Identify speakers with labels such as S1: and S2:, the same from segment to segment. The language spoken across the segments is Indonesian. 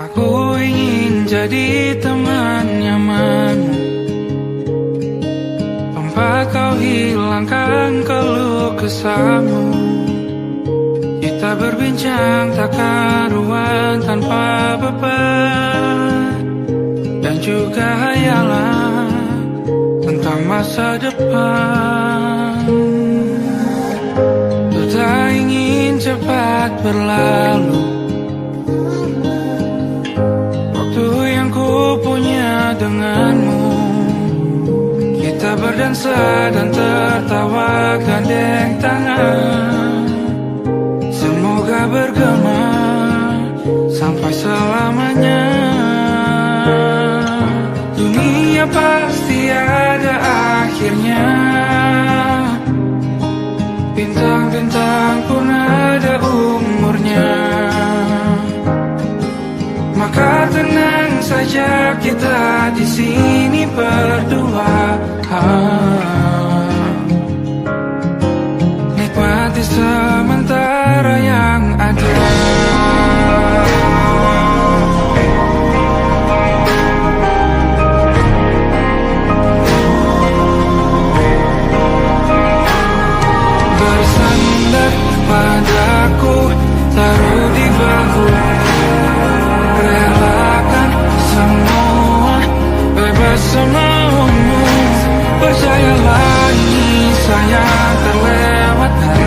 S1: Aku ingin jadi teman nyamanmu, tempat kau hilangkan keluh kesahmu. Kita berbincang tak karuan tanpa beban, dan juga hayalan tentang masa depan. Ku tak ingin cepat berlalu waktu yang ku punya denganmu. Kita berdansa dan tertawa gandeng tangan, semoga bergema sampai selamanya. Dunia pasti ada akhirnya, bintang-bintang pun ada umurnya. Maka tenang saja kita di sini berdua, nikmati sementara yang ada. Bersandar padaku, taruh di bahu, relakan semua, bebas semaumu. Percayalah ini sayang terlewatkan,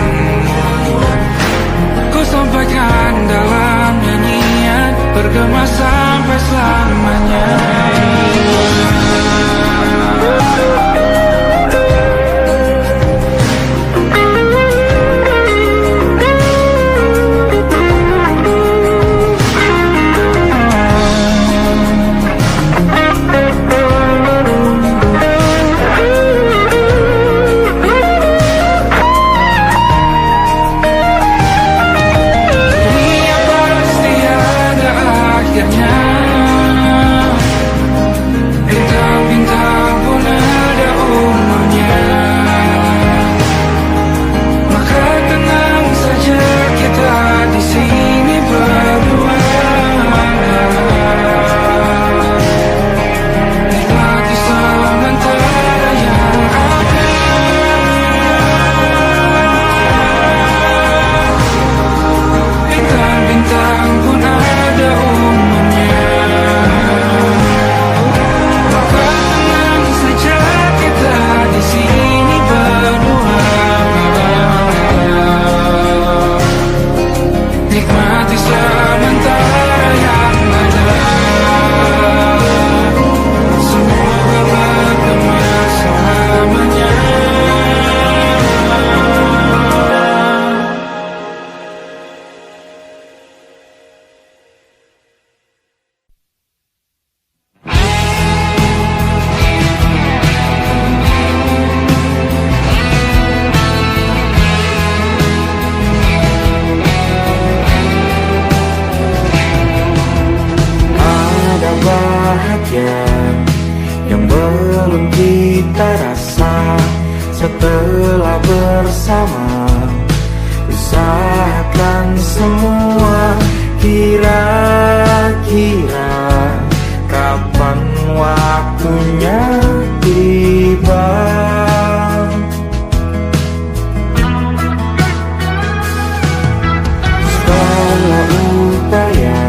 S1: ku sampaikan dalam nyanyian, bergema sampai selamanya.
S2: Yang belum kita rasa setelah bersama, usahakan semua. Kira-kira kapan waktunya tiba? Segala upaya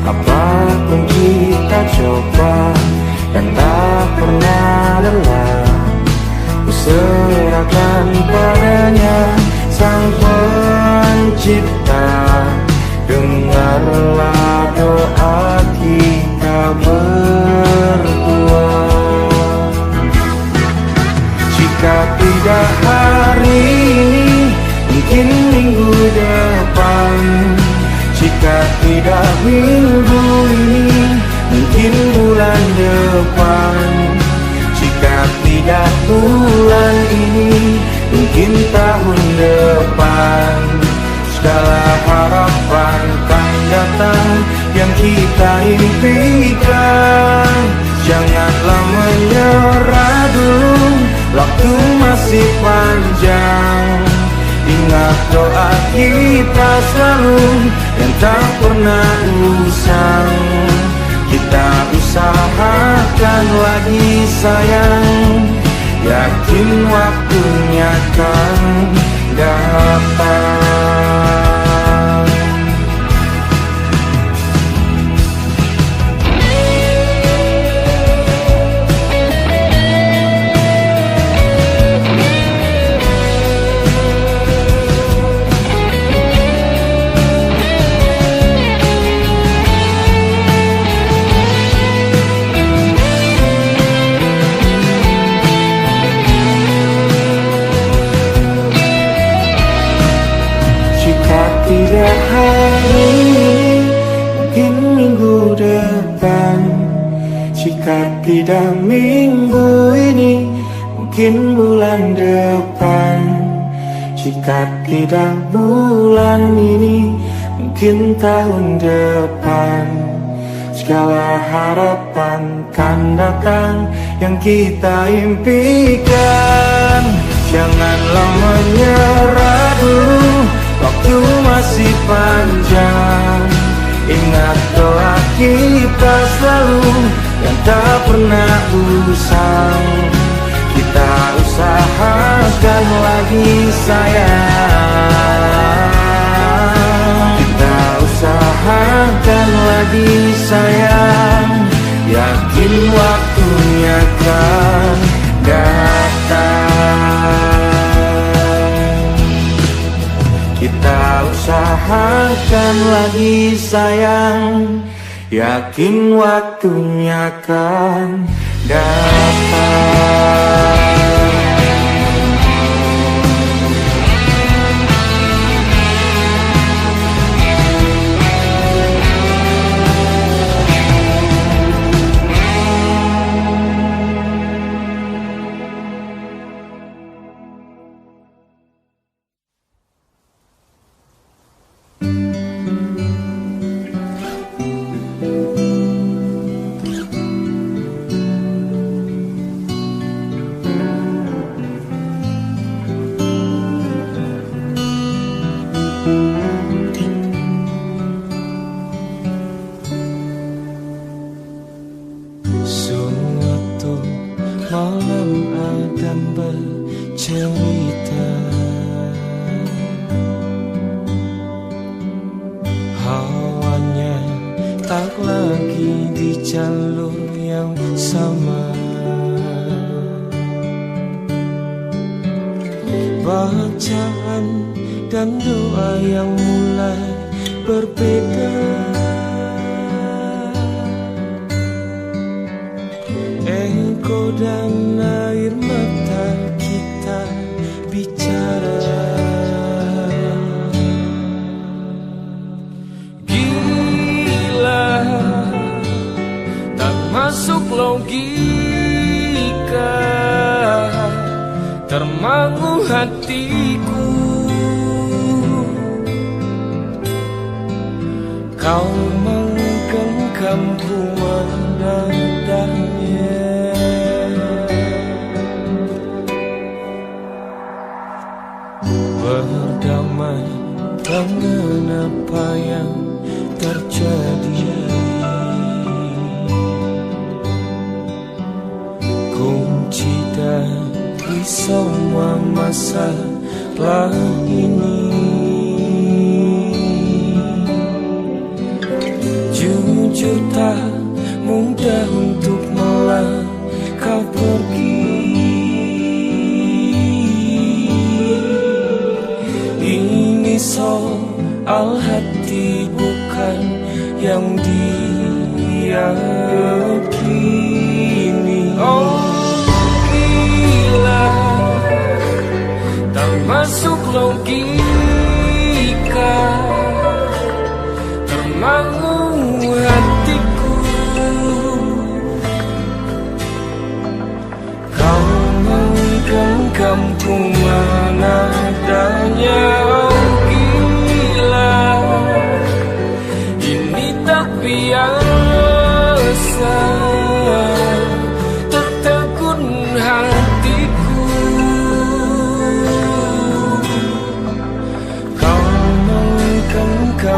S2: apapun kita coba, dan tak pernah lelah, ku serahkan padanya. Sang Pencipta, dengarlah doa kita berdua. Jika tidak hari ini, mungkin minggu depan. Jika tidak minggu ini, mungkin bulan depan. Jika tidak bulan ini, mungkin tahun depan. Segala harapan kan datang yang kita impikan. Janganlah menyerah dulu, waktu masih panjang. Ingat doa kita selalu yang tak pernah usang. Kita usahakan lagi sayang, yakin waktunya akan datang. Tidak hari ini, mungkin minggu depan. Jika tidak minggu ini, mungkin bulan depan. Jika tidak bulan ini, mungkin tahun depan. Segala harapan kan datang yang kita impikan. Janganlah menyerah dulu, waktu masih panjang. Ingat doa kita selalu yang tak pernah usang. Kita usahakan lagi sayang. Kita usahakan lagi sayang, yakin waktunya kan datang. Kita usahakan lagi sayang, yakin waktunya akan datang.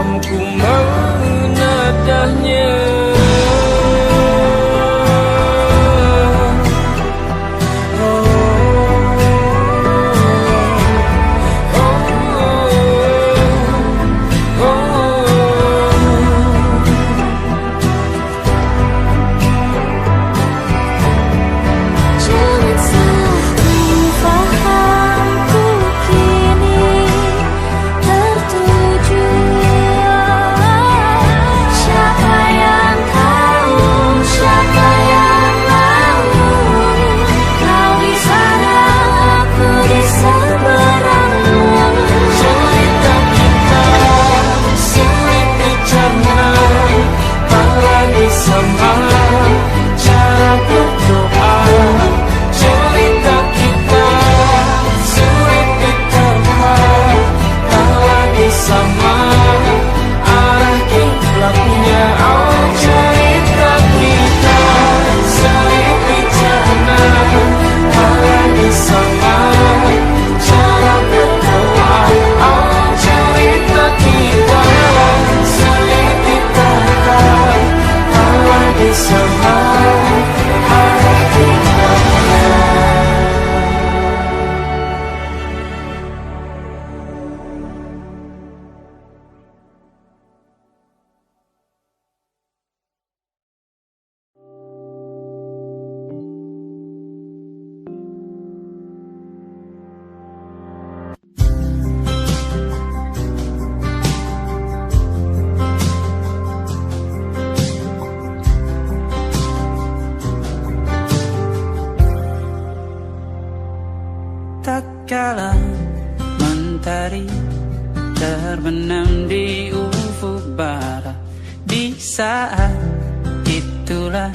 S1: mampu menadahnya.
S3: Tak kala mentari terbenam di ufuk barat, di saat itulah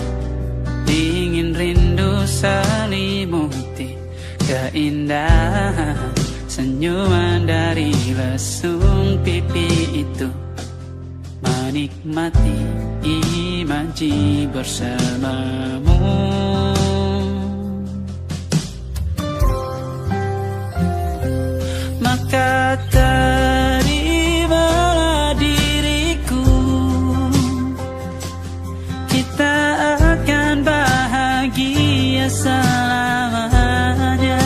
S3: dingin rindu selimuti keindahan senyuman dari lesung pipi itu, menikmati imaji bersamamu. Maka terimalah diriku, kita akan bahagia selamanya.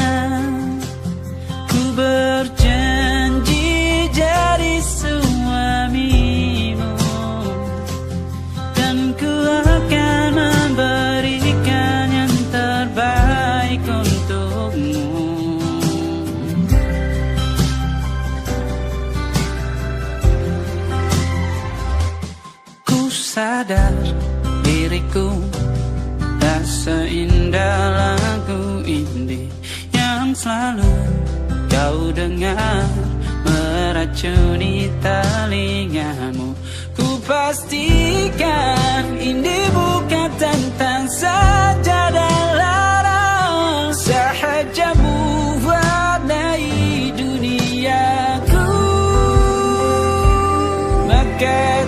S3: Ku berjanji jadi suamimu, dan ku akan memberikan yang terbaik untukmu. Sadar diriku tak seindah lagu ini yang selalu kau dengar meracuni telingamu. Ku pastikan ini bukan tentang sajadah larang sahaja mewarnai duniaku. Maka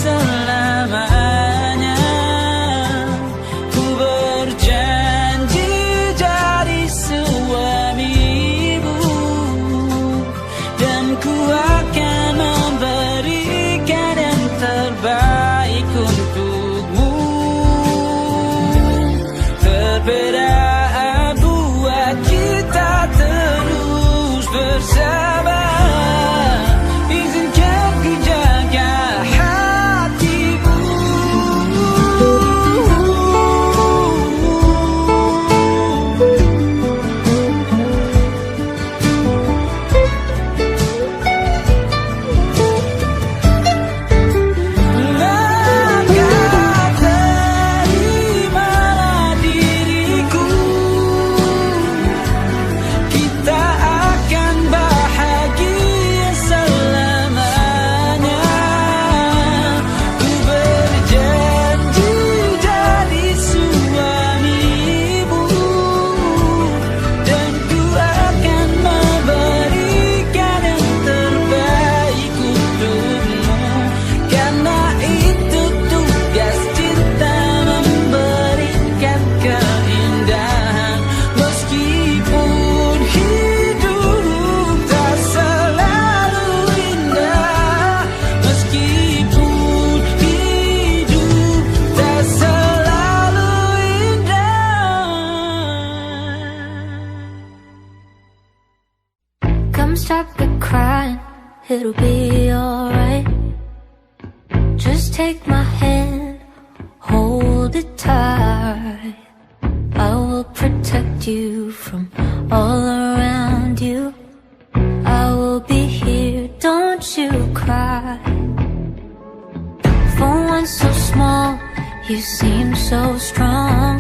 S3: selamanya. Ku berjanji jadi suamimu, dan ku akan memberikan yang terbaik untukmu. Perbedaan buat kita terus bersama. Izinkan ku jaga kita akan
S4: it'll be alright. Just take my hand, hold it tight. I will protect you from all around you. I will be here, don't you cry. For one so small, you seem so strong.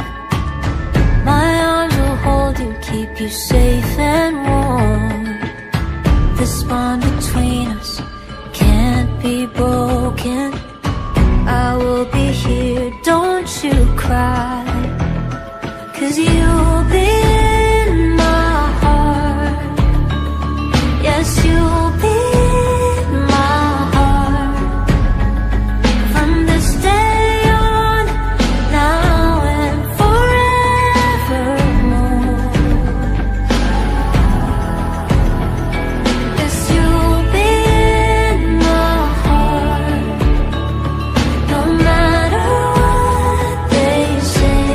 S4: My arms will hold you, keep you safe and warm. This bond between us can't be broken. I will be here, don't you cry. 'Cause you'll be in my heart. Yes, you'll be in my heart. From this day on, now and forevermore. Yes, you'll be in my heart. No matter what they say,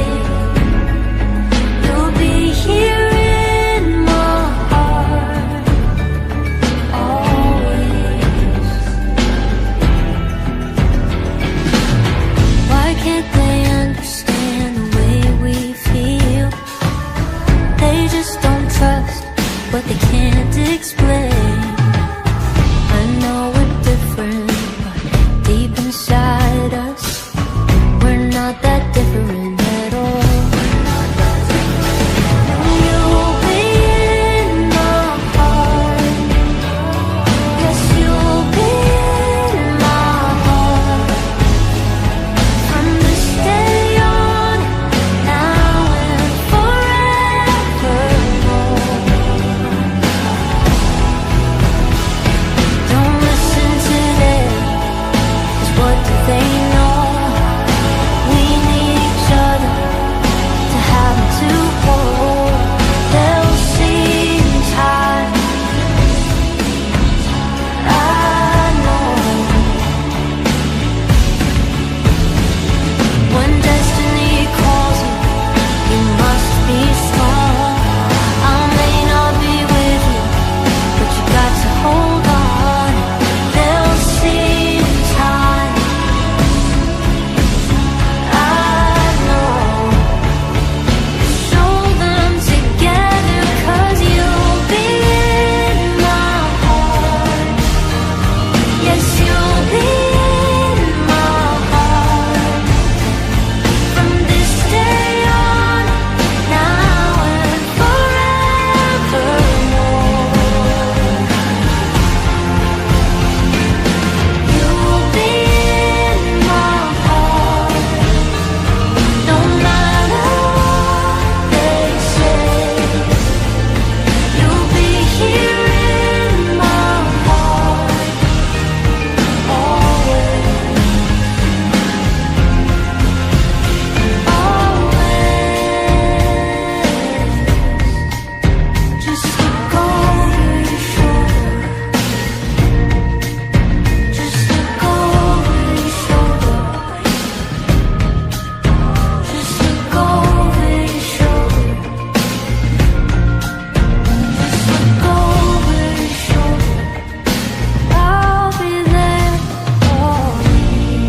S4: you'll be here in my heart, always. Why can't they understand the way we feel? They just don't trust what they can't explain. I know we're different, but deep inside us, we're not that different at all. You'll be in my heart. Yes, you'll be in my heart. From this day on, now and forevermore. Don't listen to them, 'cause what do they know? We need each other to have and to hold. They'll see in time, I know. When destiny calls you, you must be strong. I may not be with you, but you got to hold on. They'll see in time, I know. Show them together, 'cause you'll be in my heart. Yes, you'll be in my heart. From this day on, now and forevermore. You'll be in my heart. No matter what they say, you'll be here in my heart, always, always. Just look over your shoulder. Just look over your shoulder. Just look over your shoulder. Just look over your shoulder. I'll be there always.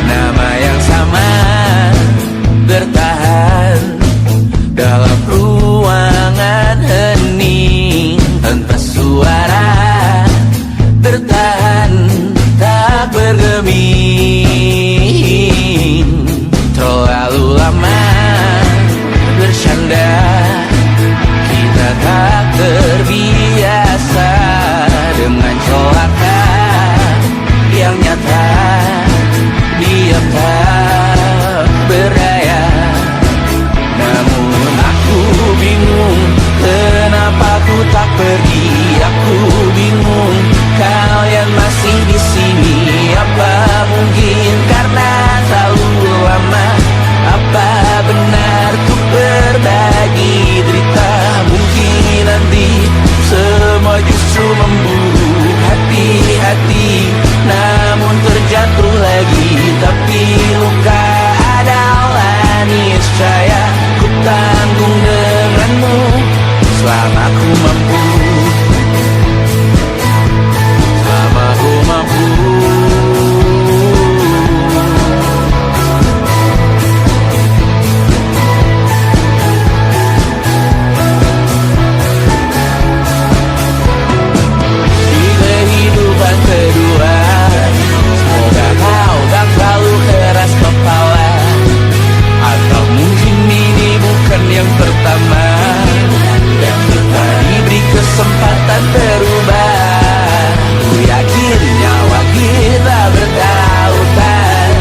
S2: Nama yang sama bertahan dalam ruangan hening. Entah suara bertahan tak bergeming. Terlalu lama bersandar, kita tak terbiasa dengan celaka pertama, dan kita diberi kesempatan berubah. Ku yakin nyawa kita bertautan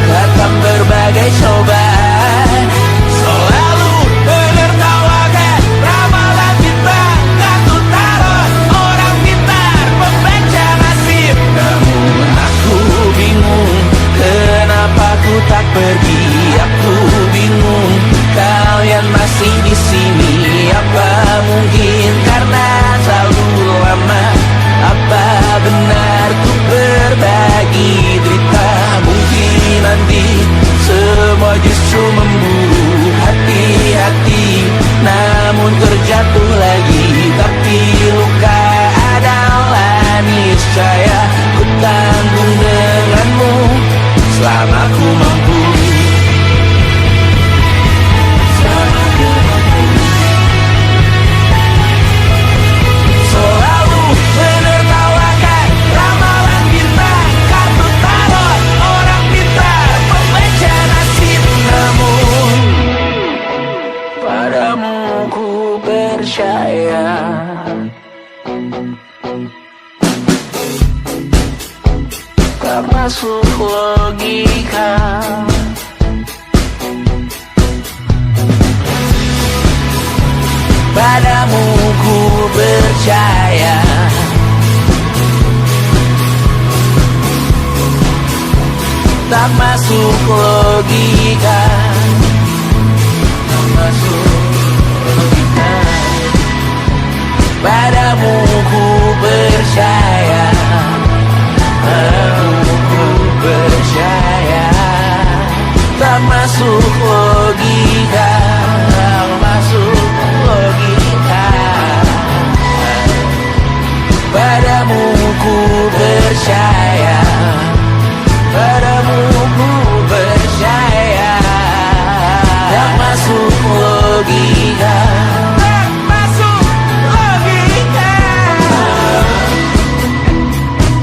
S2: dalam berbagai cobaan. Selalu menertawakan ramalan bintang, kartu tarot orang pintar membaca nasib. Namun aku bingung, kenapa ku tak pergi. Aku bingung, kalian masih di sini. Apa mungkin karena terlalu lama? Apa benar ku berbagi derita? Mungkin nanti semua justru memburu hati-hati, namun terjatuh lagi. Tapi luka adalah niscaya ku tanggung denganmu selama ku mampu. Selalu menertawakan ramalan bintang, kartu tarot orang pintar membaca nasib. Namun padamu ku percaya. Tak masuk logika. Padamu ku percaya. Tak masuk logika. Tak masuk logika. Padamu ku percaya. Padamu ku percaya. Tak masuk logika. Tak masuk logika. Padamu ku percaya. Padamu ku percaya. Tak masuk logika. Tak masuk logika.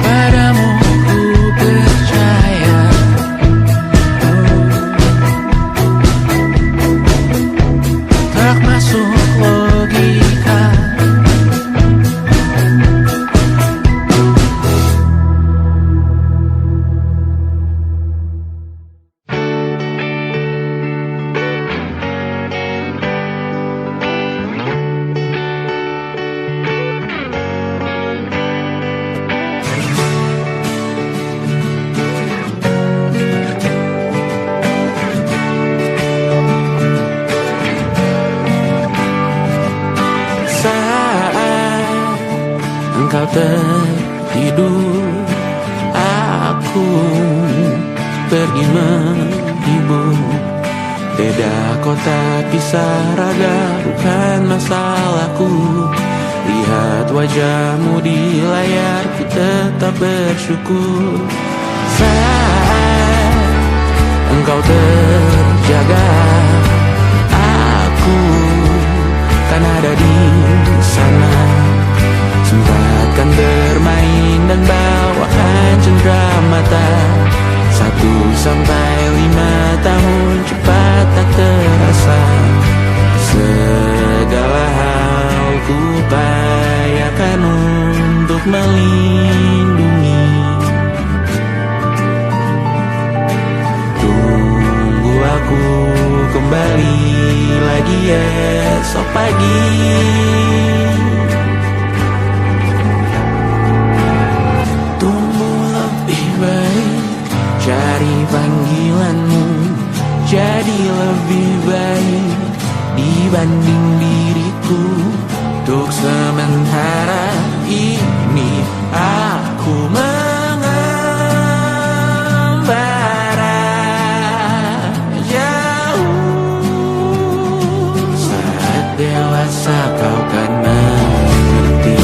S2: Padamu ku percaya. Tak masuk logika. Saat engkau tertidur, aku pergi menghibur. Beda kota pisah raga bukan masalahku. Lihat wajahmu di layar, ku tetap bersyukur. Saat engkau terjaga, aku kan ada di sana. Sempatkan bermain dan bawakan cenderamata. 1-5 tahun cepat tak terasa. Segala hal ku upayakan untuk melindungi. Tunggu aku kembali lagi esok pagi. Tumbuh lebih baik, cari panggilanmu. Jadi lebih baik dibanding diriku. Untuk sementara ini aku mengembara jauh. Saat dewasa kau kan mengerti.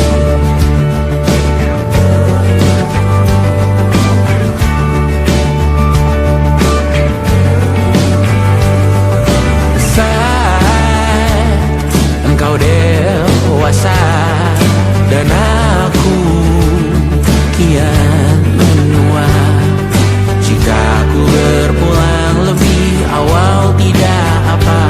S2: Saat engkau dewasa dan aku kian menua. Jika aku berpulang lebih awal tidak apa.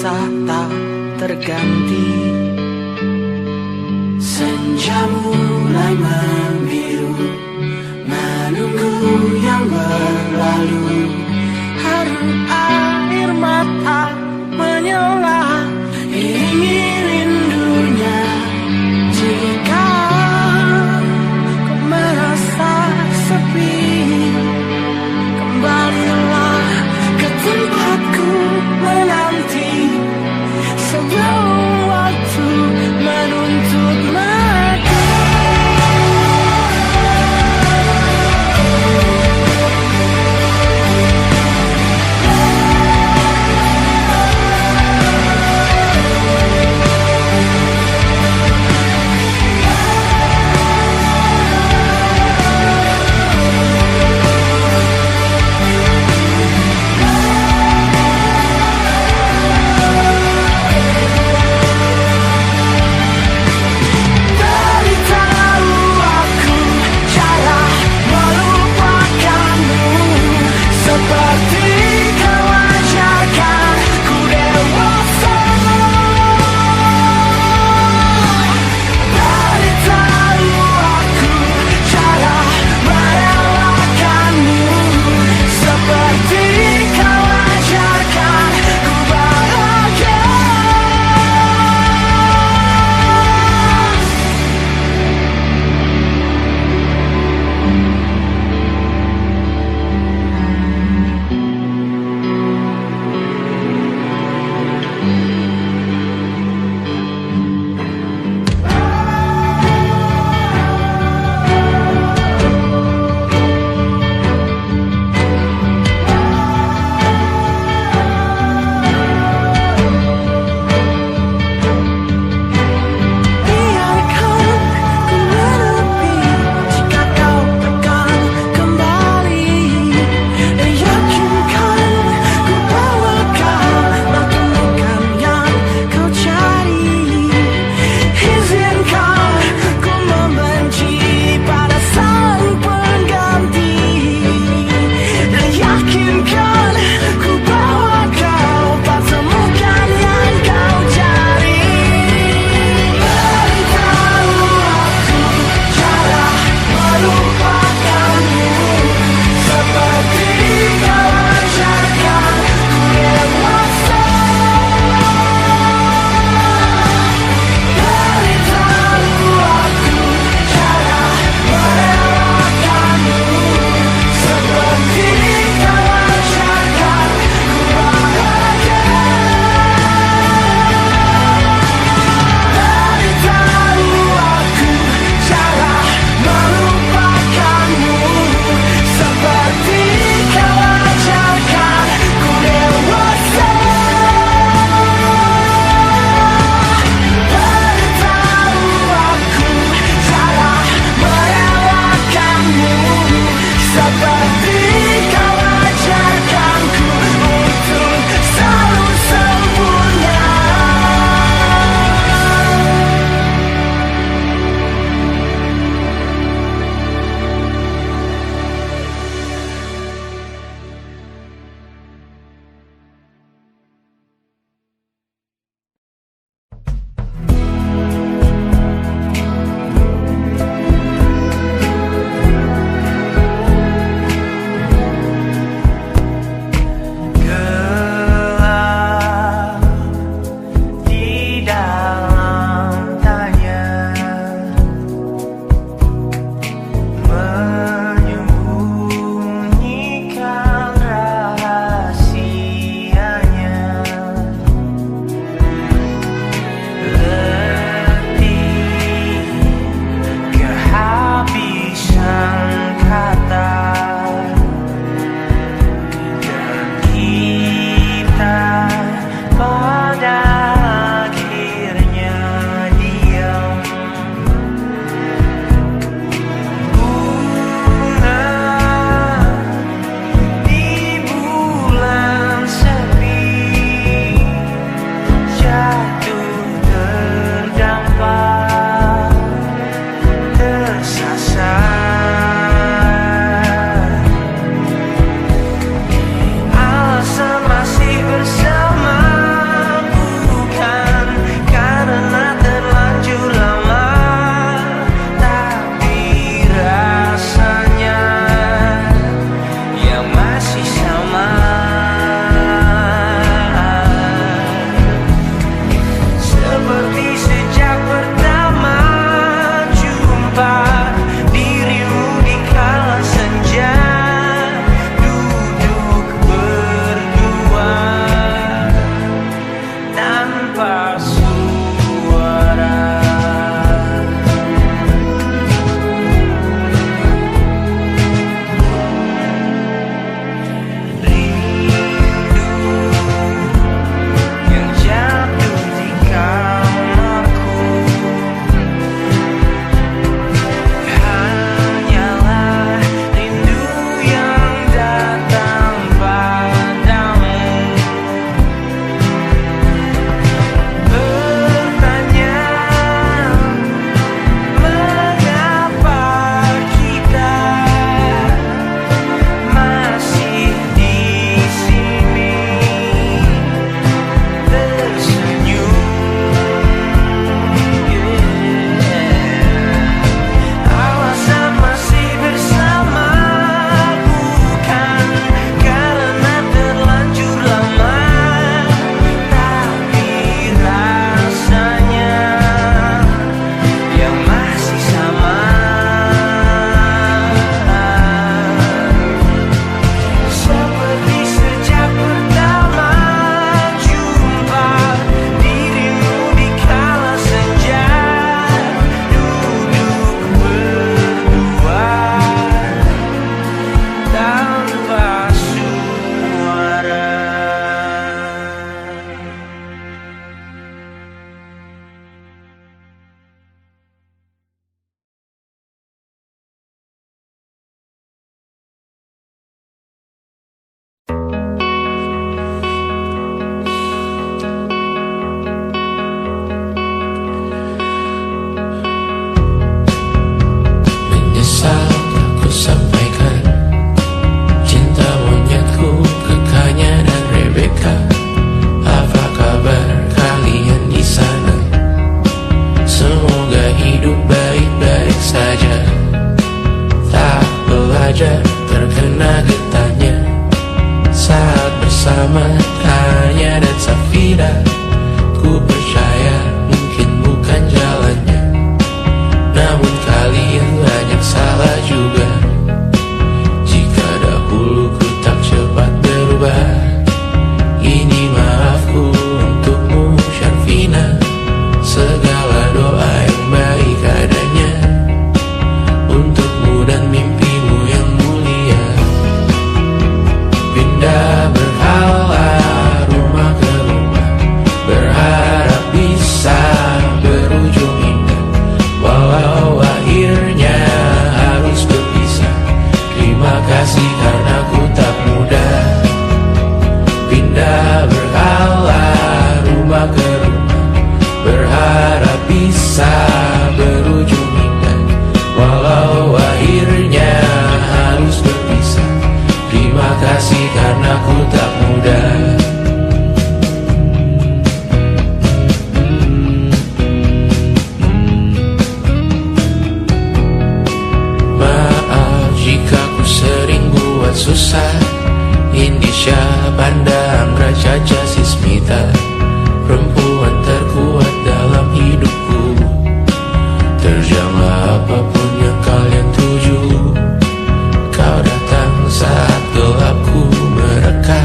S2: rasa tak terganti. Senja mulai membiru, menunggu yang berlalu. Haru air mata menyala, iringi rindunya. Jika kau merasa sepi, kembalilah ke tempatku menanti. Sebelum waktu menuntut mati.
S3: tanpa suara. Yang jatuh di kamarku hanyalah rindu yang datang padamu. Bertanya mengapa kita masih di sini tersenyum. Alasan masih bersama bukan karena terlanjur lama, tapi rasanya yang masih sama. Seperti sejak pertama jumpa dirimu di kala senja, duduk berdua tanpa suara.
S2: Menyesal aku sampaikan cinta monyetku ke Kanya dan Rebecca. Apa kabar kalian di sana? Semoga hidup baik-baik saja. Tak belajar terkena getahnya saat bersama Kanya dan Safira. Ku percaya mungkin bukan jalannya, namun kalian banyak salah juga. Jika dahulu ku tak cepat berubah, ini maafku untukmu Syarfina. Segala doa yang baik adanya untukmu dan mimpimu yang mulia. Pindah berhala rumah ke rumah, berharap bisa berujung indah. Walau akhirnya harus berpisah, terima kasih karena ku tak mudah. Pindah berhala rumah ke rumah, berharap bisa berujung indah. Walau akhirnya harus berpisah, terima kasih karena ku tak mudah. Maaf jika ku sering buat susah. Indisha, Banda, Anggra, Caca, Sismita, perempuan terkuat dalam hidupku. Terjanglah apapun yang kalian tuju. Kau datang saat gelapku mereka.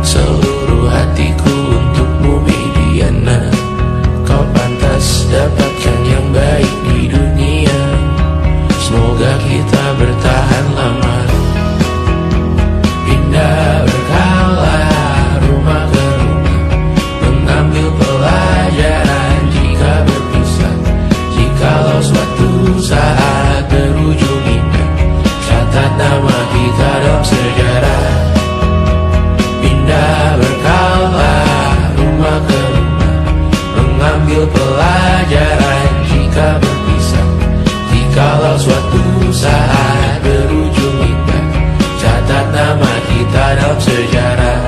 S2: Seluruh hatiku untukmu Mediana. Kau pantas dapatkan yang baik di dunia. Semoga kita bertahan lama. Pindah berkala rumah ke rumah, mengambil pelajaran jika berpisah. Jikalau suatu saat berujung indah, catat nama kita dalam sejarah. Pindah berkala rumah ke rumah, mengambil pelajaran jika berpisah. Jikalau suatu saat berujung indah, catat nama kita dalam sejarah.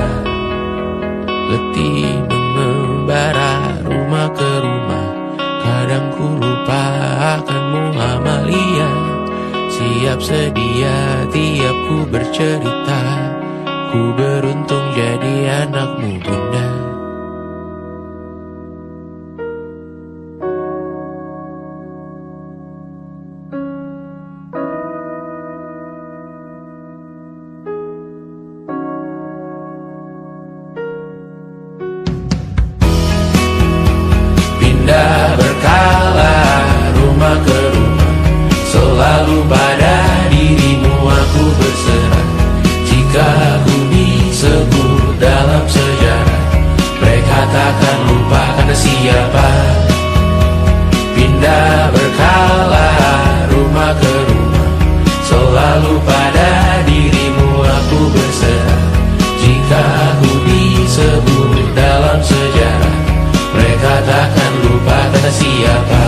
S2: Letih mengembara rumah ke rumah, kadang ku lupa akanmu Amalia. Siap sedia tiap ku bercerita, ku beruntung jadi anakmu Bunda. rumah ke rumah, selalu pada dirimu aku berserah. Jika aku disebut dalam sejarah, mereka takkan lupa karena siapa. Pindah berkala rumah ke rumah, selalu pada dirimu aku berserah. Jika aku disebut dalam sejarah, mereka takkan lupa kata siapa.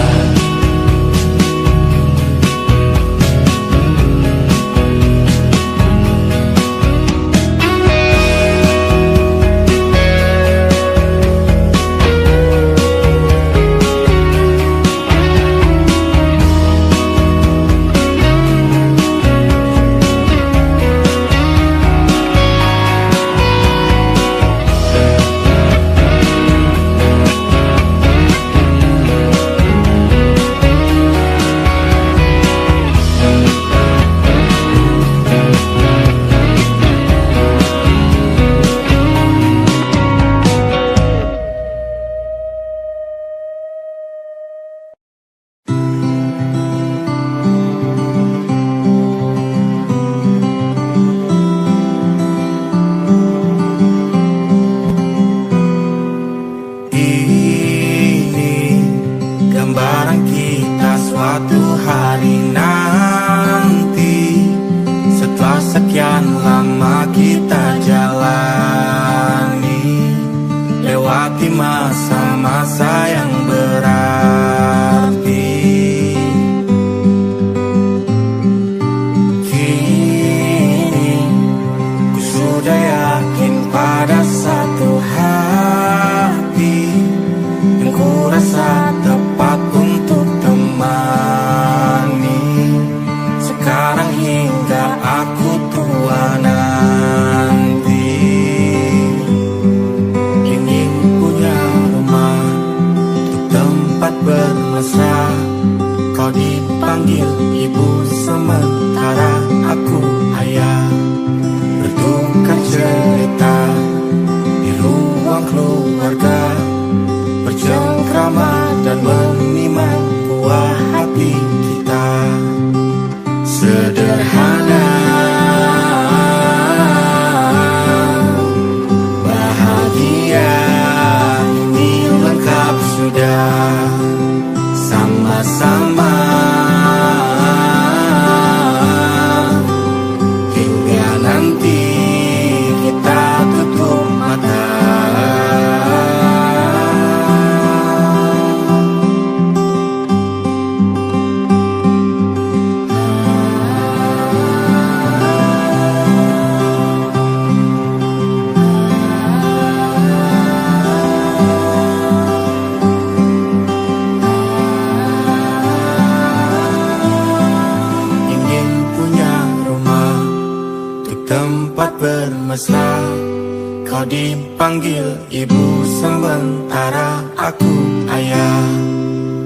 S5: Kau dipanggil ibu sementara aku ayah,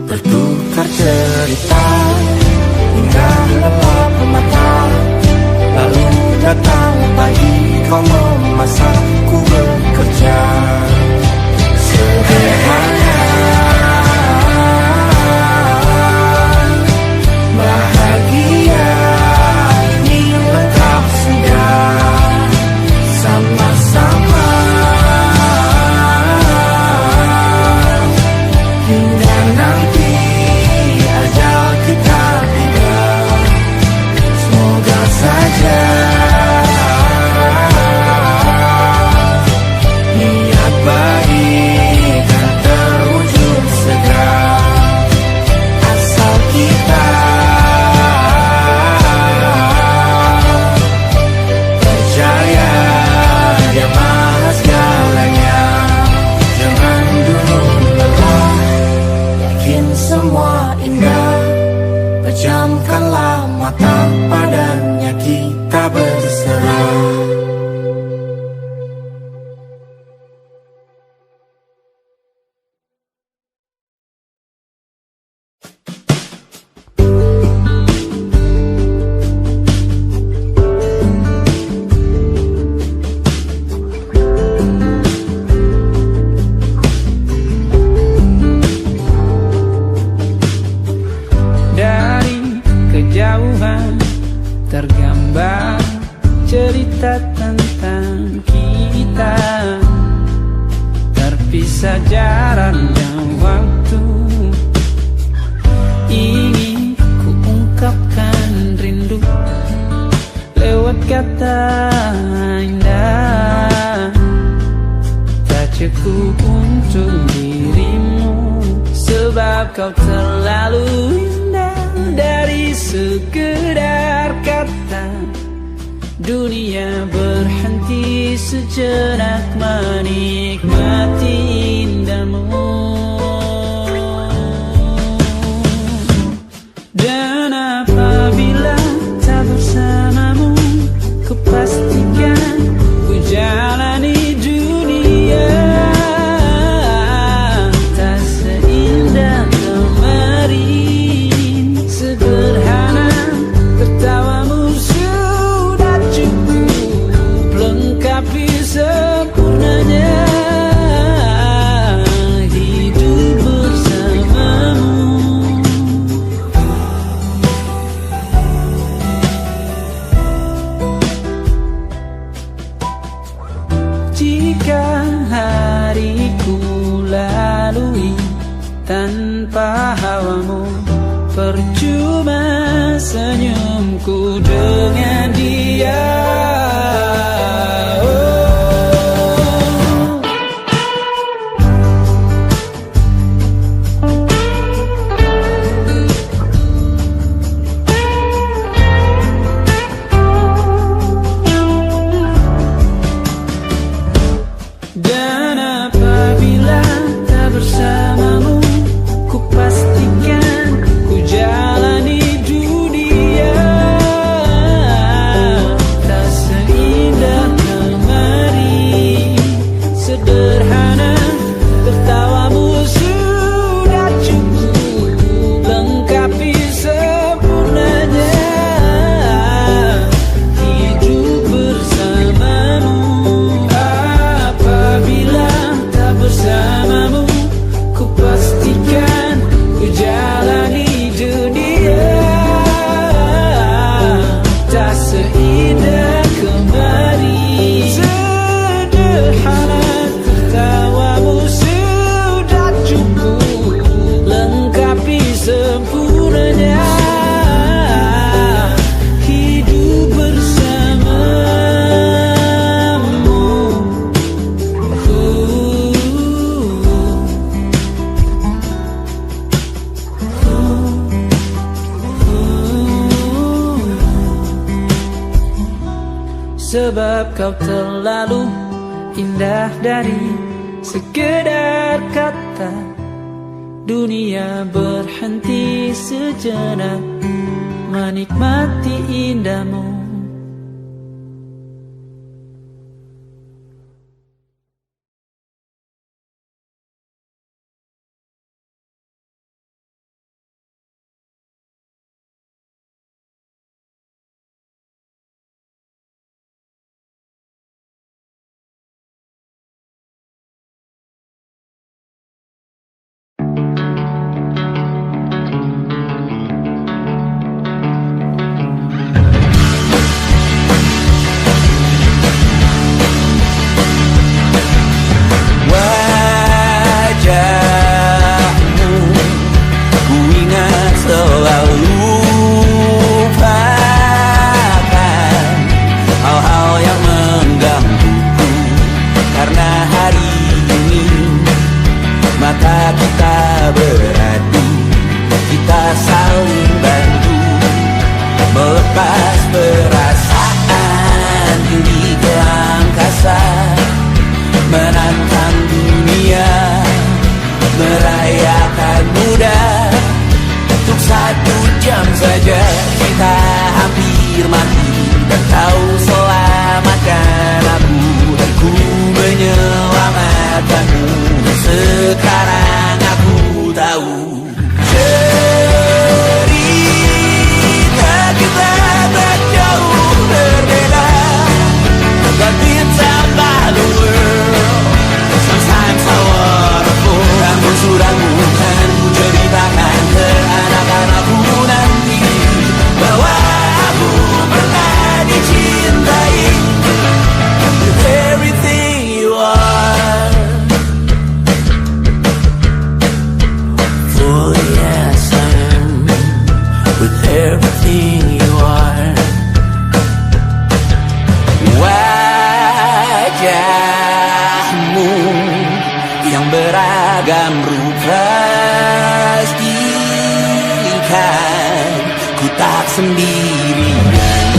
S5: bertukar cerita hingga lepas mata. Lalu datang pagi kau memasakku bekerja. Sederhana, bahagia ini lengkap sudah. Sama-sama hingga nanti ajal kita tiba. Semoga saja niat baik kan terwujud segera, asal kita percaya Dia Maha segalanya. Jangan dulu lelah, yakin semua indah. Pejamkanlah mata, padanya kita berserah.
S1: Sebab kau terlalu indah dari sekedar kata. Dunia berhenti sejenak menikmati indahmu. Dan apabila tak bersamamu, kupastikan ku jalani dunia tak seindah kemarin. Sederhana tertawamu sudah cukup lengkapi sempurnanya hidup bersamamu. Jika hariku lalui tanpa hawamu, percuma senyumku dengan dia. Dan apabila tak bersamamu, kupastikan ku jalani dunia tak seindah kemarin. Sederhana tertawamu sudah cukup lengkapi sempurnanya hidup bersamamu. Apabila tak bersamamu, kupastikan ku jalani dunia tak seindah kemarin. Sederhana tertawamu sudah cukup lengkapi sempurnanya hidup bersamamu. Sebab kau terlalu indah dari sekedar kata. Dunia berhenti sejenak menikmati indahmu.
S3: beragam rupa
S5: rasakan ku tak sendirian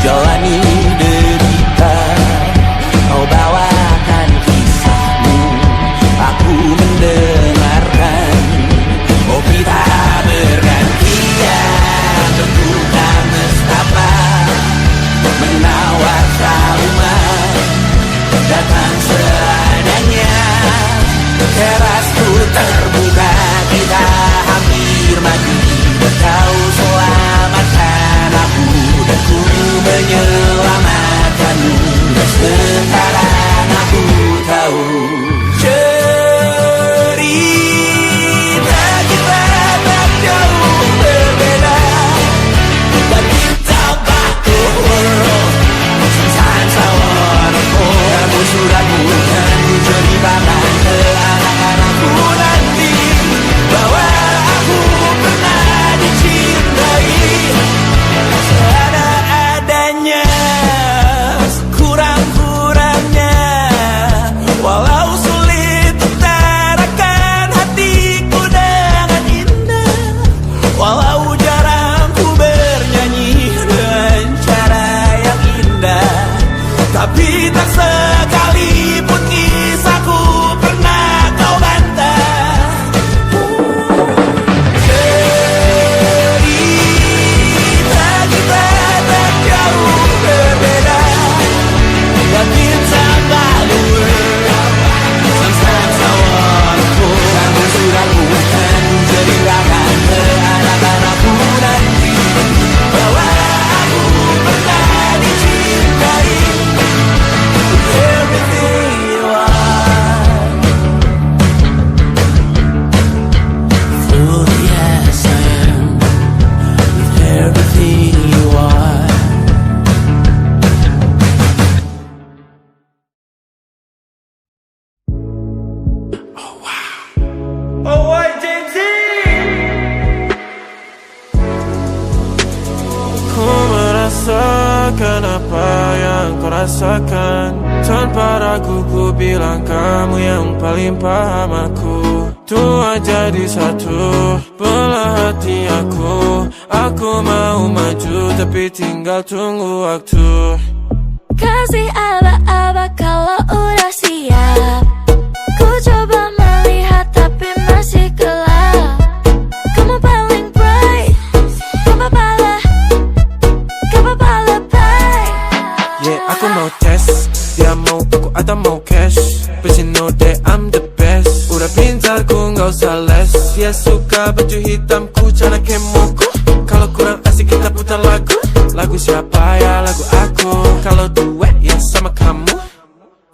S5: jalani derita. Kau bawakan kisahmu, aku mendengarkan. Kopi tak bergantian, bentukan nestapa menawar trauma, datang seadanya. Terasku terbuka, kita hampir mati. Kau selamatkan aku dan ku menyelamatkanmu. Dan sekarang aku tahu cerita kita tak jauh berbeda. But kita back to world. Sometimes I wanna fall. Kamu sudah bukan ceritakan ke anak-anakku nanti bahwa aku pernah dicintai seadanya, kurang-kurangnya. Walau sulit utarakan hatiku dengan indah, walau jarang ku bernyanyi dengan cara yang indah, tapi tak sekalipun kisahku pernah kau bantah. Cerita kita tak jauh berbeda, but kita berdua. Sometimes I wanna fall. Kamu sudah bukan ceritakan ke anak-anakku nanti bahwa aku pernah dicintai. Everything you are, fully yes I am, with everything you are.
S3: Oh, YJT.
S2: Ku merasakan apa yang kau rasakan. Tanpa ragu ku bilang kamu yang paling paham aku. Tua jadi satu, belah hati aku. Aku mau maju tapi tinggal tunggu waktu.
S4: Kasih aba-aba kalau udah siap. Ku coba melihat tapi masih gelap. Kamu paling bright, gak apa-apa lebay.
S2: Yeah, aku mau tes, dia mau buku atau mau cash. But you know that I'm the best. Udah pintar ku gak usah les. Dia suka baju hitamku, cara kemoku. Kalau kurang asik kita putar lagu. Lagu siapa ya? Lagu aku. Kalau duet ya sama kamu.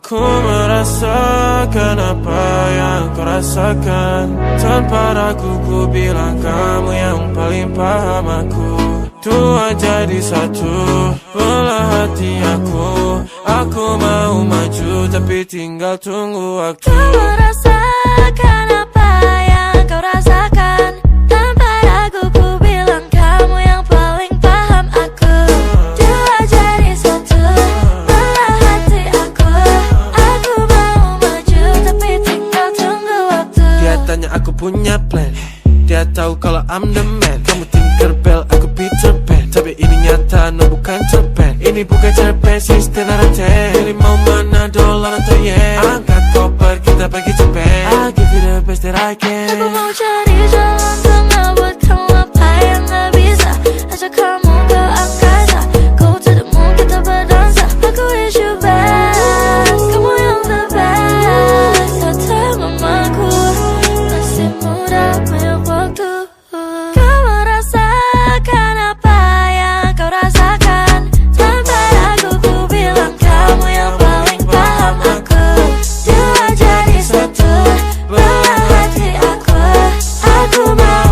S2: Ku merasakan apa yang kau rasakan. Tanpa ragu ku bilang kamu yang paling paham aku. Tua jadi satu, belah hati aku. Aku mau maju tapi tinggal tunggu waktu.
S4: Kau merasakan apa yang kau rasakan. Tanpa ragu ku bilang kamu yang paling paham aku. Dua jadi satu, belah hati aku. Aku mau maju tapi tinggal tunggu waktu.
S2: Dia tanya aku punya plan, dia tahu kalau I'm the man. Kamu Tinkerbell, aku Peter Pan. Tapi ini nyata, no bukan cerpen. Ini bukan cerpen, sistem narate. Pilih mau mana, dolar atau yen. Angkat koper, kita pergi Japan. I'll give you the best that I can.
S4: Aku mau cari jalan tengah buat kamu apa yang gak bisa. Ajak kamu ke angkasa, go to the moon, kita berdansa. Aku wish you best, kamu yang the best. Kata mamaku, masih muda banyak waktu. Kau merasakan apa yang kau rasakan. Tanpa ragu ku bilang kamu yang paling paham aku. Dua jadi satu, belah hati aku. Aku mau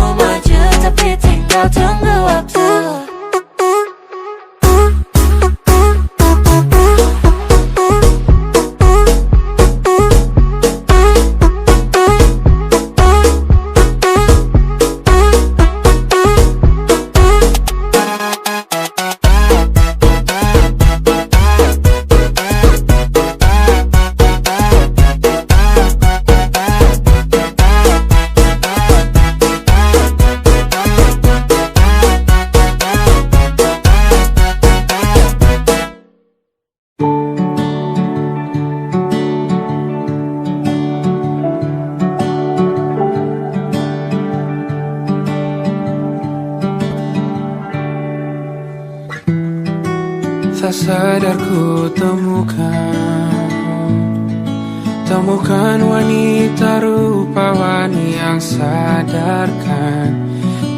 S1: tak sadar ku Temukan wanita rupawan yang sadarkan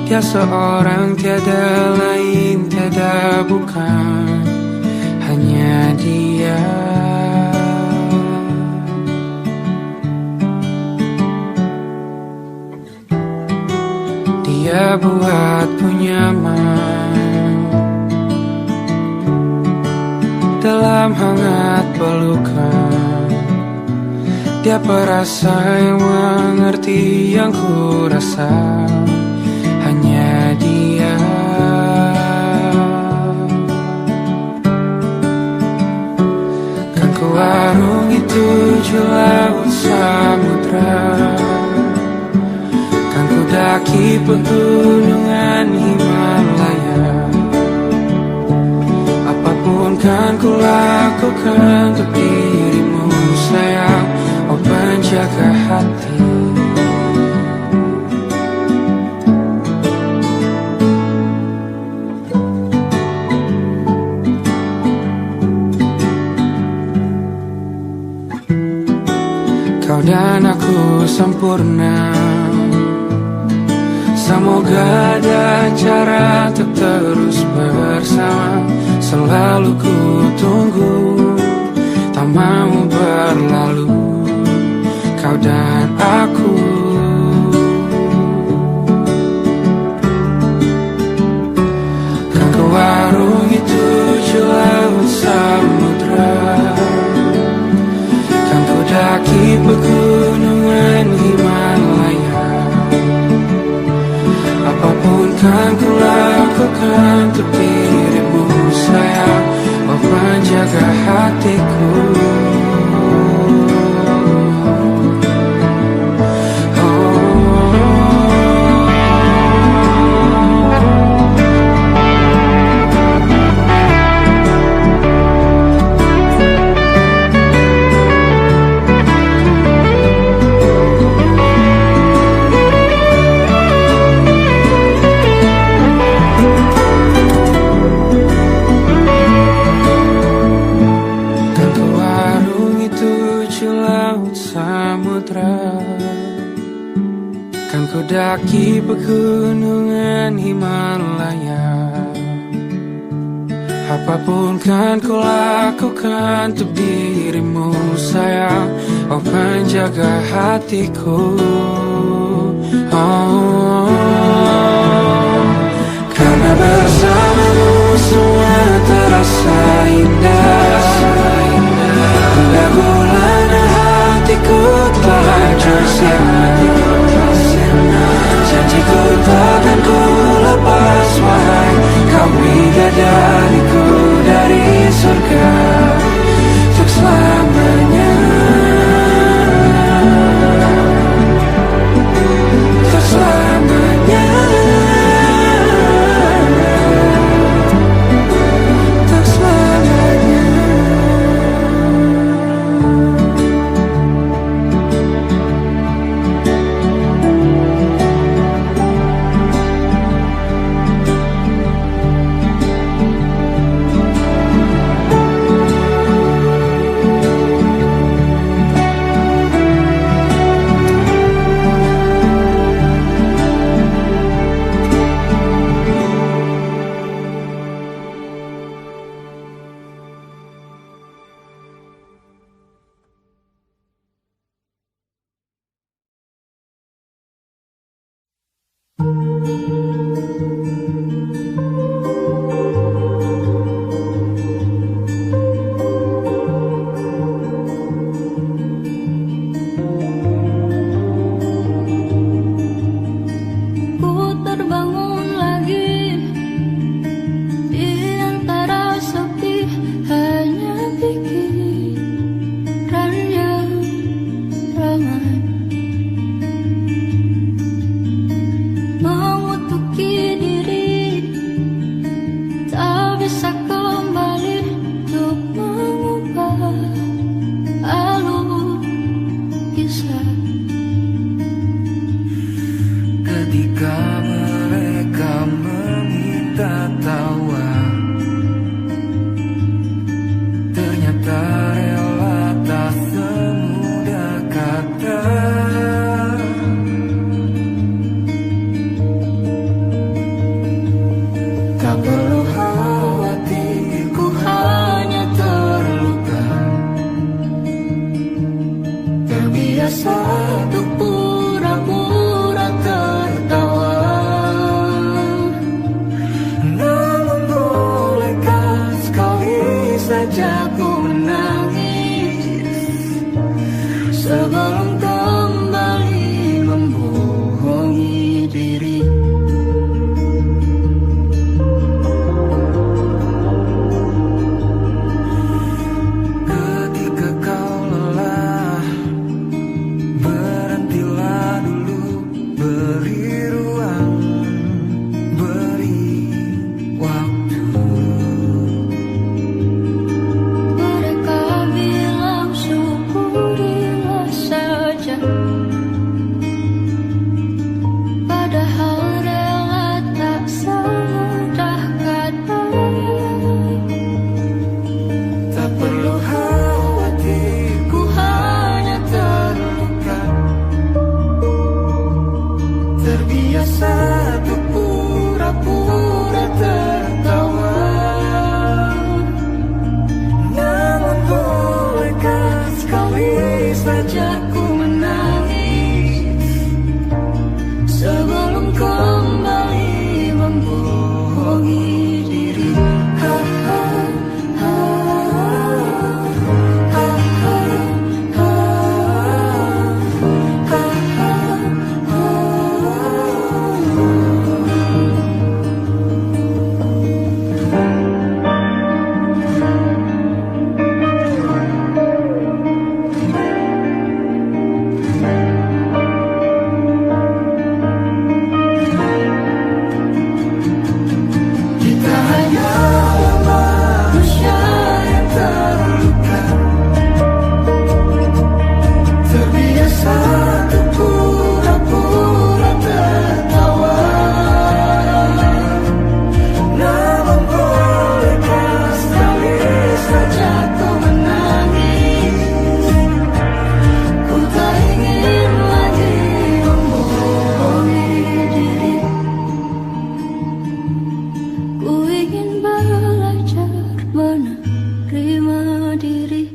S1: dia seorang, tiada lain, tiada bukan, hanya dia. Dia buatku nyaman dalam hangat pelukan. Dia perasa yang mengerti yang ku rasa, hanya dia. Kan ku arungi 7 laut samudra, kan ku daki pegunungan Himalaya. Apapun kan ku lakukan untuk dirimu sayang, oh penjaga hati. Kau dan aku sempurna, semoga ada cara untuk terus bersama. Selalu ku tunggu, tak mau berlalu, kau dan aku. Kan ku arungi 7 laut samudra, kan ku daki pegunungan Himalaya. Apapun kan ku lakukan untuk dirimu sayang, oh penjaga hatiku. Kan ku daki pegunungan Himalaya. Apapun kan ku lakukan untuk dirimu sayang, oh penjaga hatiku. Karena bersamamu semua terasa indah. Bila gulana hatiku telah hancur siang. Janjiku takkan ku lepas wahai kau bidadariku dari surga untuk selamanya, untuk selamanya, untuk selamanya.
S4: Mengutuk
S5: Terbiasa untuk pura-pura tertawa, namun bolehkah sekali saja ku menangis sebelum kembali membohongi diri. Ha, ha, ha, ha, ha, ha, ha, ha. Kita hanyalah manusia yang terluka, terbiasa untuk pura-pura tertawa, namun bolehkah sekali saja kau menangis. Ku tak ingin lagi membohongi diri. Ku ingin belajar menerima diri.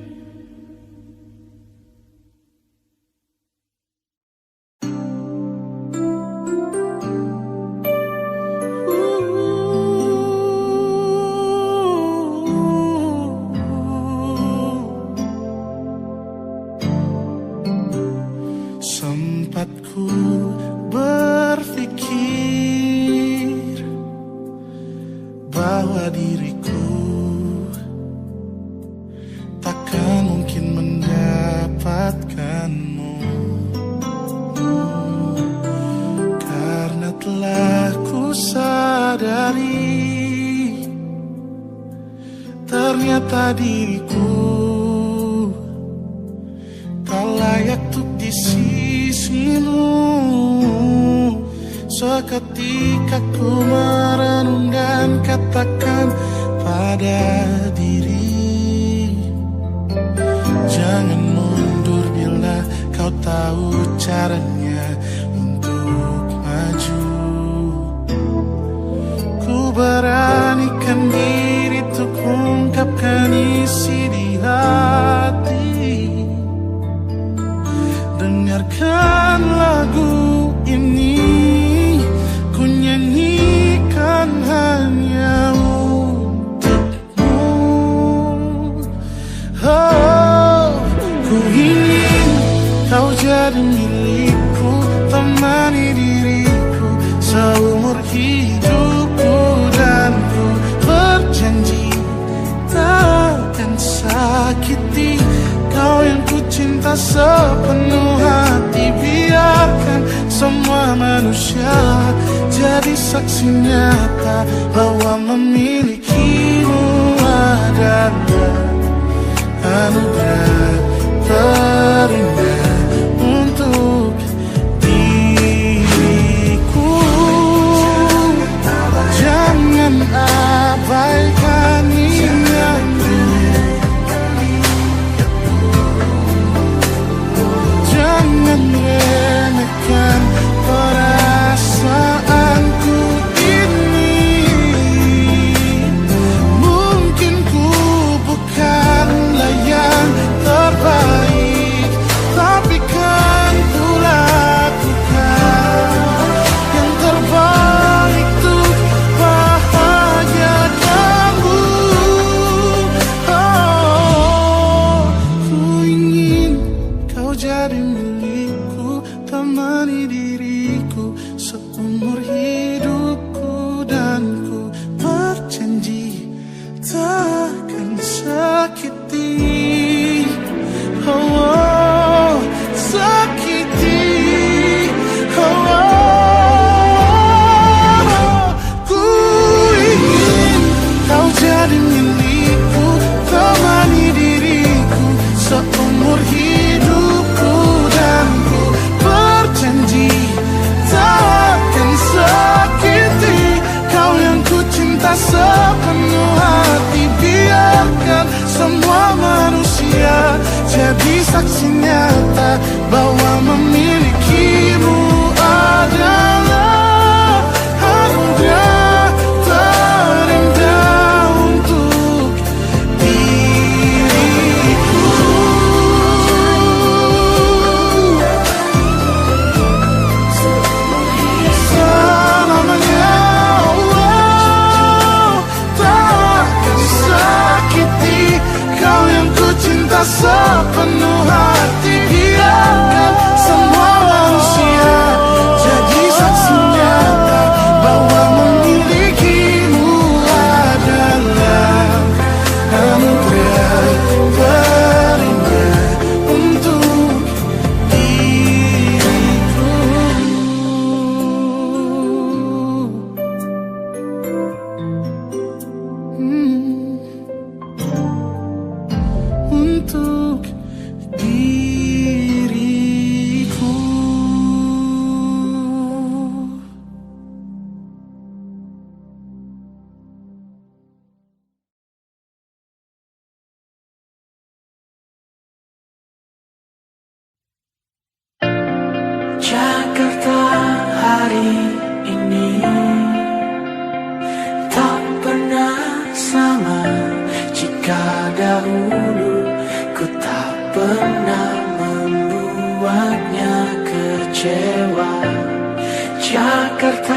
S5: Sempat ku berpikir bahwa diriku takkan mungkin mendapatkanmu, karena telah ku sadari ternyata diriku tak layak untuk di sisimu. Seketika ku merenung dan katakan pada diri, jangan mundur bila kau tahu caranya untuk maju. Ku beranikan diri untuk ungkapkan isi di hati. Dengarkan lagu ini, ku nyanyikan hanya untukmu. Oh, ku ingin kau jadi milikku, temani diriku seumur hidupku, dan ku berjanji takkan sakiti kau yang ku cinta sepenuh hati. Biarkan semua manusia jadi saksi nyata bahwa memilikimu adalah anugerah terindah untuk diriku. Jangan abaikan niatku, jangan remehkan perasaanku ini. Mungkin ku bukanlah yang terbaik, tapi kan ku lakukan yang terbaik untuk bahagiakanmu. Oh, ku ingin kau jadi milikku, temani diriku seumur hidupku, dan ku berjanji takkan sakiti, oh, sakiti, oh. Ku ingin kau jadi milikku, temani diriku seumur hidupku, dan ku berjanji takkan sakiti kau yang ku cinta sepenuh hati. Biarkan semua manusia jadi saksi nyata bahwa memilikimu adalah
S2: pernah membuatnya kecewa. Jakarta